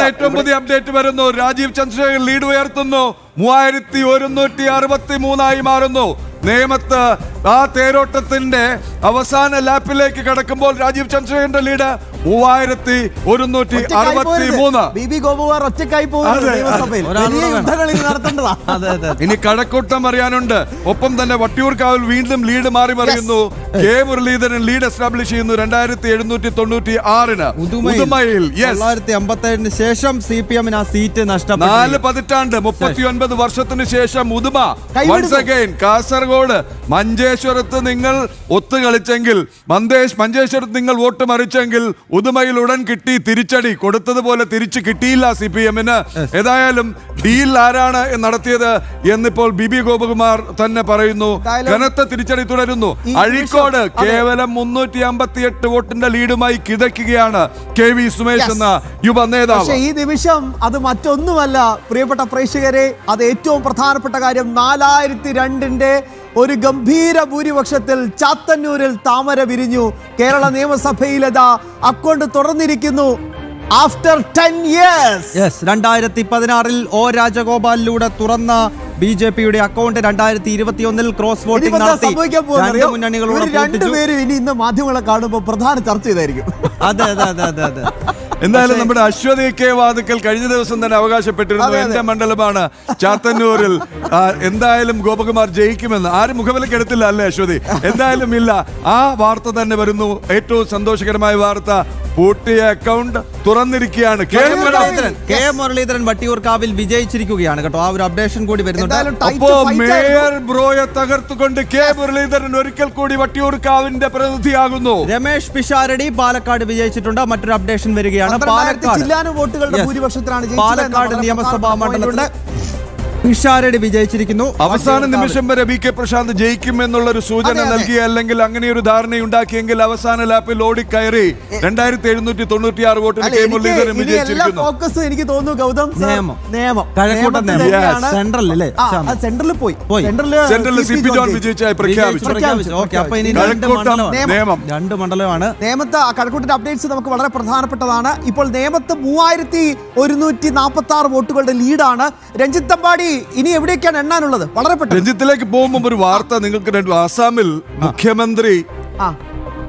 ഏറ്റവും പുതിയ അപ്ഡേറ്റ് വരുന്നു. രാജീവ് ചന്ദ്രശേഖർ ലീഡ് ഉയർത്തുന്നു. 3163 മാറുന്നു. നേമത്ത് ആ തേരോട്ടത്തിന്റെ അവസാന ലാപ്പിലേക്ക് കടക്കുമ്പോൾ രാജീവ് ചന്ദ്രശേഖരന്റെ ലീഡ് 3163. ഇനി കഴക്കൂട്ടം അറിയാനുണ്ട്. ഒപ്പം തന്നെ വട്ടിയൂർക്കാവിൽ വീണ്ടും ലീഡ് മാറി മറിയുന്നു. കെ മുരളീധരൻ ലീഡ് എസ്റ്റാബ്ലിഷ് ചെയ്യുന്നു 2776. ഉദുമയിൽ 1957 ശേഷം CPM ആ സീറ്റ് നഷ്ടപ്പെട്ടു. 4 പതിറ്റാണ്ട് 39 വർഷത്തിന് ശേഷം ഉദുമ വൺസ് അഗൈൻ. കാസർഗോഡ് മഞ്ചേശ്വരത്ത് നിങ്ങൾ ഒത്തുകളിച്ചെങ്കിൽ, മഞ്ചേശ്വരത്ത് നിങ്ങൾ വോട്ട് മറിച്ചെങ്കിൽ ഉദുമയിൽ ഉടൻ കിട്ടി തിരിച്ചടി. കൊടുത്തതുപോലെ തിരിച്ചു കിട്ടിയില്ല CPM-ന്. ഏതായാലും ഡീൽ ആരാണ് നടത്തിയത് എന്നിപ്പോൾ ബിബി ഗോപകുമാർ തന്നെ പറയുന്നു. കനത്ത തിരിച്ചടി തുടരുന്നു. അഴീക്കോട് കേവലം 358 വോട്ടിന്റെ ലീഡുമായി കിതയ്ക്കുകയാണ് KV സുമേഷ് എന്ന യുവ നേതാവ്. ഈ നിമിഷം അത് മറ്റൊന്നുമല്ല പ്രിയപ്പെട്ട പ്രേക്ഷകരെ, അത് ഏറ്റവും പ്രധാനപ്പെട്ട കാര്യം. 4002-ന്റെ ഒരു ഗംഭീര ഭൂരിപക്ഷത്തിൽ ചാത്തന്നൂരിൽ താമര വിരിഞ്ഞു. കേരള നിയമസഭയിലതാ അക്കൗണ്ട് തുറന്നിരിക്കുന്നു. ആഫ്റ്റർ 10 years 2016 O രാജഗോപാലിലൂടെ തുറന്ന BJP-യുടെ അക്കൗണ്ട് 2021 ക്രോസ് വോട്ടിംഗ് നടത്തി. രണ്ട് മുന്നണികളോട് രണ്ടുപേരും ഇനി ഇന്ന് മാധ്യമങ്ങളെ കാണുമ്പോൾ പ്രധാന ചർച്ച ചെയ്തായിരിക്കും. അതെ. എന്തായാലും നമ്മുടെ അശ്വതി കെ വാതുക്കൽ കഴിഞ്ഞ ദിവസം തന്നെ അവകാശപ്പെട്ടിരുന്നു, എന്റെ മണ്ഡലമാണ് ചാത്തന്നൂരിൽ, എന്തായാലും ഗോപകുമാർ ജയിക്കുമെന്ന്. ആരും മുഖവിലേക്ക് എടുത്തില്ല അല്ലേ അശ്വതി? എന്തായാലും ഇല്ല. ആ വാർത്ത തന്നെ വരുന്നു. ഏറ്റവും സന്തോഷകരമായ വാർത്ത, പൂട്ടിയ അക്കൗണ്ട് തുറന്നിരിക്കുകയാണ്. കെ മുരളീധരൻ വട്ടിയൂർക്കാവിൽ വിജയിച്ചിരിക്കുകയാണ് കേട്ടോ. ആ ഒരു അപ്ഡേഷൻ കൂടി വരുന്നുണ്ട്. അപ്പോ മേയർ ബ്രോയെ തകർത്തുകൊണ്ട് കെ മുരളീധരൻ ഒരിക്കൽ കൂടി വട്ടിയൂർക്കാവിന്റെ പ്രതിനിധിയാകുന്നു. രമേശ് പിഷാരടി പാലക്കാട് വിജയിച്ചിട്ടുണ്ട്. മറ്റൊരു അപ്ഡേഷൻ വരികയാണ്. പാലക്കാട് നിയമസഭാ മണ്ഡലത്തിൽ പിഷാരടി വിജയിച്ചിരിക്കുന്നു. അവസാന നിമിഷം വരെ VK പ്രശാന്ത് ജയിക്കും എന്നുള്ളൊരു സൂചന നൽകി, അല്ലെങ്കിൽ അങ്ങനെ ഒരു ധാരണയുണ്ടാക്കിയെങ്കിൽ അവസാന ലാപ്പിൽ ഓടിക്കയറി 2796 വോട്ടിന് കെ മുരളീധരൻ വിജയിച്ചിരിക്കുന്നു. എനിക്ക് തോന്നുന്നു ഗൗതം സെൻട്രലിൽ പോയി. സെൻട്രലിൽ CP ജോൺ വിജയിച്ചായി പ്രഖ്യാപിച്ചു. രണ്ട് മണ്ഡലമാണ് നേമത്ത്. കഴക്കൂട്ടിന്റെ അപ്ഡേറ്റ്സ് നമുക്ക് വളരെ പ്രധാനപ്പെട്ടതാണ്. ഇപ്പോൾ നേമത്ത് 3146 വോട്ടുകളുടെ ലീഡാണ്. രഞ്ജിത്ത് തമ്പാടി, ഇനി എവിടേക്കാണ് എണ്ണാനുള്ളത്? വളരെ പെട്ടെന്ന് രഞ്ജിത്തിലേക്ക് പോകുമ്പോൾ ഒരു വാർത്ത നിങ്ങൾക്ക്. ആസാമിൽ മുഖ്യമന്ത്രി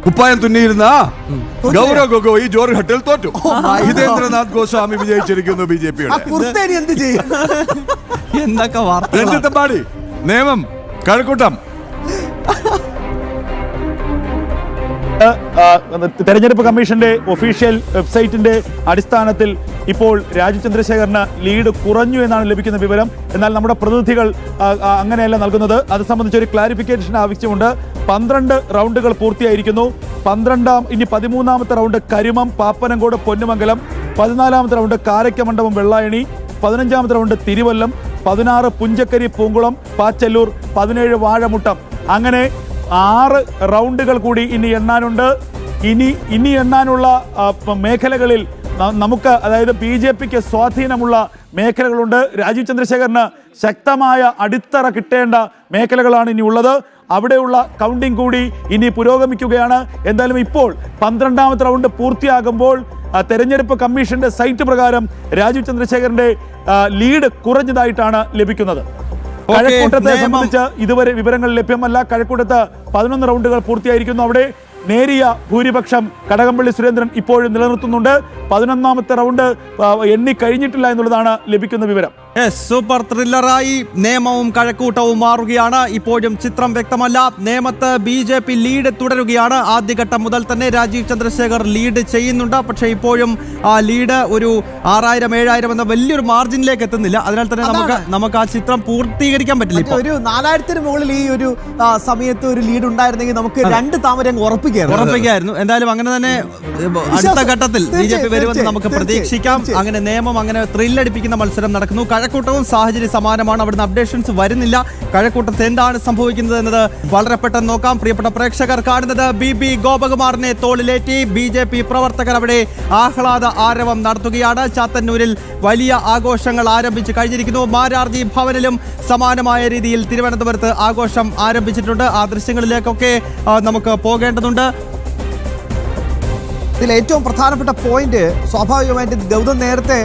കുപ്പായം തുന്നിയിരുന്ന ഗൗരവ് ഗൊഗോയി ജോർഹട്ടിൽ തോറ്റു. ഹിതേന്ദ്രനാഥ് ഗോസ്വാമി വിജയിച്ചിരിക്കുന്നു BJP-യുടെ. എന്ത് ചെയ്യും? എന്തൊക്കെ വാർത്ത? രഞ്ജിത്ത് പാടി, നേമം, കഴക്കൂട്ടം. തെരഞ്ഞെടുപ്പ് കമ്മീഷന്റെ ഒഫീഷ്യൽ വെബ്സൈറ്റിന്റെ അടിസ്ഥാനത്തിൽ ഇപ്പോൾ രാജീവ് ചന്ദ്രശേഖറിന് ലീഡ് കുറഞ്ഞു എന്നാണ് ലഭിക്കുന്ന വിവരം. എന്നാൽ നമ്മുടെ പ്രതിനിധികൾ അങ്ങനെയല്ല നൽകുന്നത്. അത് സംബന്ധിച്ച് ഒരു ക്ലാരിഫിക്കേഷൻ ആവശ്യമുണ്ട്. 12 റൗണ്ടുകൾ പൂർത്തിയായിരിക്കുന്നു. ഇനി 13ാമത്തെ റൗണ്ട് കരിമം, പാപ്പനംകോട്, പൊന്നുമംഗലം, 14ാമത്തെ റൗണ്ട് കാരയ്ക്കമണ്ഡപം, വെള്ളായണി, 15ാമത്തെ റൗണ്ട് തിരുവല്ലം, 16 പുഞ്ചക്കരി, പൂങ്കുളം, പാച്ചല്ലൂർ, 17 വാഴമുട്ടം. അങ്ങനെ 6 റൗണ്ടുകൾ കൂടി ഇനി എണ്ണാനുണ്ട്. ഇനി എണ്ണാനുള്ള മേഖലകളിൽ നമുക്ക്, അതായത് BJP-ക്ക് സ്വാധീനമുള്ള മേഖലകളുണ്ട്. രാജീവ് ചന്ദ്രശേഖറിന് ശക്തമായ അടിത്തറ കിട്ടേണ്ട മേഖലകളാണ് ഇനി ഉള്ളത്. അവിടെയുള്ള കൗണ്ടിംഗ് കൂടി ഇനി പുരോഗമിക്കുകയാണ്. എന്തായാലും ഇപ്പോൾ 12ാമത്തെ റൗണ്ട് പൂർത്തിയാകുമ്പോൾ തെരഞ്ഞെടുപ്പ് കമ്മീഷന്റെ സൈറ്റ് പ്രകാരം രാജീവ് ചന്ദ്രശേഖറിന്റെ ലീഡ് കുറഞ്ഞതായിട്ടാണ് ലഭിക്കുന്നത്. കഴക്കൂട്ടത്തെ സംബന്ധിച്ച് ഇതുവരെ വിവരങ്ങൾ ലഭ്യമല്ല. കഴക്കൂട്ടത്ത് 11 റൗണ്ടുകൾ പൂർത്തിയായിരിക്കുന്നു. അവിടെ നേരിയ ഭൂരിപക്ഷം കടകംപള്ളി സുരേന്ദ്രൻ ഇപ്പോഴും നിലനിർത്തുന്നുണ്ട്. 11ാമത്തെ റൗണ്ട് എണ്ണി കഴിഞ്ഞിട്ടില്ല എന്നുള്ളതാണ് ലഭിക്കുന്ന വിവരം. സൂപ്പർ ത്രില്ലറായി നേമവും കഴക്കൂട്ടവും മാറുകയാണ്. ഇപ്പോഴും ചിത്രം വ്യക്തമല്ല. നേമത്ത് BJP ലീഡ് തുടരുകയാണ്. ആദ്യഘട്ടം മുതൽ തന്നെ രാജീവ് ചന്ദ്രശേഖർ ലീഡ് ചെയ്യുന്നുണ്ട്. പക്ഷേ ഇപ്പോഴും ആ ലീഡ് ഒരു 6000-7000 എന്ന വലിയൊരു മാർജിനിലേക്ക് എത്തുന്നില്ല. അതിനാൽ തന്നെ നമുക്ക് ആ ചിത്രം പൂർത്തീകരിക്കാൻ പറ്റില്ല. ഒരു 4000-ന് മുകളിൽ ഈ ഒരു സമയത്ത് ഒരു ലീഡ് ഉണ്ടായിരുന്നെങ്കിൽ നമുക്ക് 2 താമര ഉറപ്പിക്കായിരുന്നു. എന്തായാലും അങ്ങനെ തന്നെ അടുത്ത ഘട്ടത്തിൽ BJP വരുമെന്ന് നമുക്ക് പ്രതീക്ഷിക്കാം. അങ്ങനെ നേമം, അങ്ങനെ ത്രില്ലടിപ്പിക്കുന്ന മത്സരം നടക്കുന്നു. കഴക്കൂട്ടവും സാഹചര്യ സമാനമാണ്. അവിടുന്ന് അപ്ഡേഷൻസ് വരുന്നില്ല. കഴക്കൂട്ടത്ത് എന്താണ് സംഭവിക്കുന്നത് എന്നത് വളരെ പെട്ടെന്ന് നോക്കാം. പ്രിയപ്പെട്ട പ്രേക്ഷകർ കാണുന്നത് BB ഗോപകുമാറിനെ തോളിലേറ്റി BJP പ്രവർത്തകർ അവിടെ ആഹ്ലാദ ആരവം നടത്തുകയാണ്. ചാത്തന്നൂരിൽ വലിയ ആഘോഷങ്ങൾ ആരംഭിച്ചു കഴിഞ്ഞിരിക്കുന്നു. മാരാർജി ഭവനിലും സമാനമായ രീതിയിൽ തിരുവനന്തപുരത്ത് ആഘോഷം ആരംഭിച്ചിട്ടുണ്ട്. ആ ദൃശ്യങ്ങളിലേക്കൊക്കെ നമുക്ക് പോകേണ്ടതുണ്ട്. ഇതിൽ ഏറ്റവും പ്രധാനപ്പെട്ട പോയിന്റ് സ്വാഭാവികമായിട്ട് ഗൗതം നേരത്തെ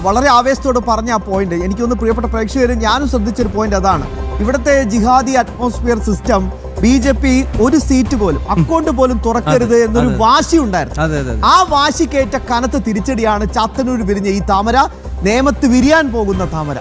വളരെ ആവേശത്തോട് പറഞ്ഞ ആ പോയിന്റ് എനിക്കൊന്ന് പ്രിയപ്പെട്ട പ്രേക്ഷകർ ഞാനും ശ്രദ്ധിച്ചൊരു പോയിന്റ് അതാണ്. ഇവിടുത്തെ ജിഹാദി അറ്റ്മോസ്ഫിയർ സിസ്റ്റം BJP ഒരു സീറ്റ് പോലും അക്കൗണ്ട് പോലും തുറക്കരുത് എന്നൊരു വാശി ഉണ്ടായിരുന്നു. ആ വാശിക്കേറ്റ കനത്ത തിരിച്ചടിയാണ് ചാത്തന്നൂർ വിരിഞ്ഞ ഈ താമര, നേമത്ത് വിരിയാൻ പോകുന്ന താമര.